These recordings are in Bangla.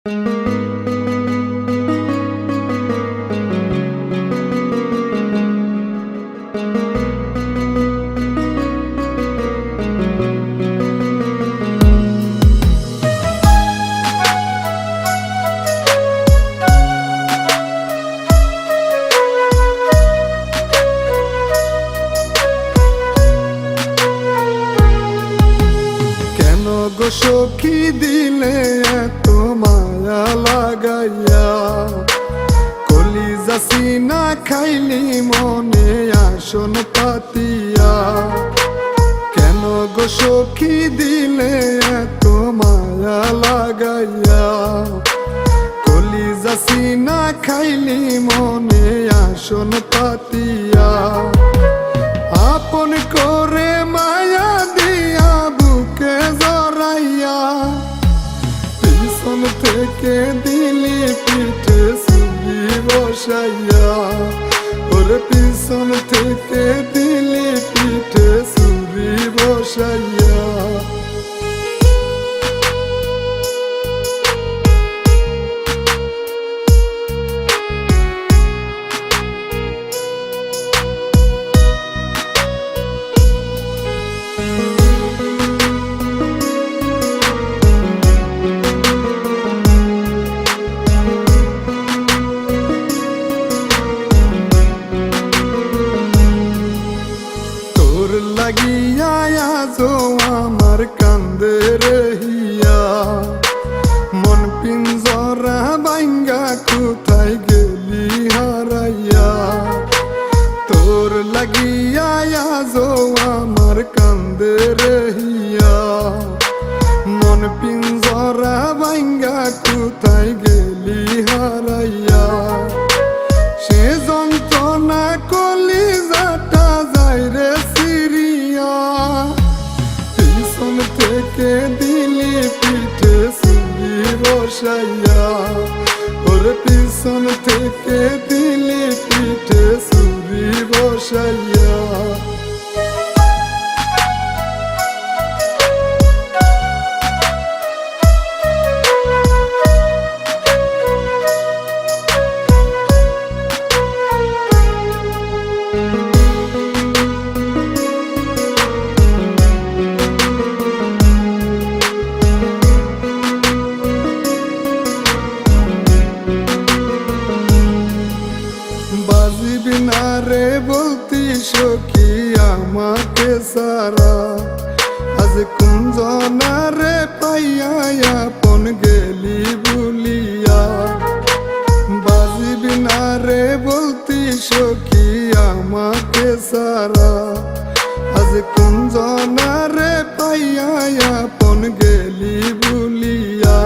গো সখী দিলে এত মায়া লাগাইয়া, কলিজা সিনা খাইলি মনে আসন পাতিয়া। কেন গো সখী দিলে এত মায়া লাগাইয়া, কলিজা সিনা খাইলি মনে আসন পাতিয়া। আপন করে মায়া দিয়া বুকে জড়াইয়া, পিছন থেকে দিলি পিঠে ছুরি বসাইয়া। ওরে পিছন থেকে দিলি পিঠে ছুরি বসাইয়া। লাগিয়া আজো আমার কান্দে রহিয়া, মন পিঞ্জরা বাইঙ্গা কোথায় গেলি হারাইয়া। তোর লাগিয়া আজো আমার কান্দে রহিয়া, মন পিঞ্জরা বাইঙ্গা কোথায় গেলি হারাইয়া। সে যন্ত্রণা কলিজাটা যায় রে সিরিয়া, পিছন থেকে দিলি পিঠে ছুরি বসাইয়া। ওরে পিছন থেকে দিলি পিঠে ছুরি বসাইয়া। বাজিবি না রে বলতি সখী আমাকে সারা, আজ কুঞ্জনা রে পাইয়া আপন গেলি ভুলিয়া। বাজিবি না রে বলতি সখী আমাকে সারা, আজ কুঞ্জনা রে পাইয়া আপন গেলি ভুলিয়া।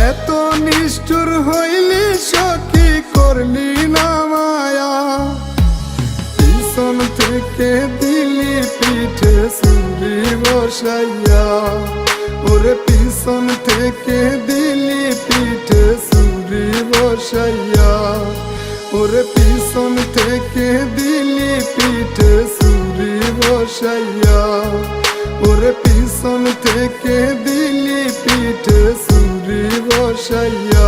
এত নিষ্ঠুর হইলি সখী করলি না মায়া, পিছন থেকে দিলি পিঠে ছুরি বসাইয়া। ওরে পিছন থেকে দিলি পিঠে ছুরি বসাইয়া। ওরে পিছন থেকে দিলি পিঠে ছুরি বসাইয়া। ওরে পিছন থেকে দিলি পিঠে ছুরি বসাইয়া।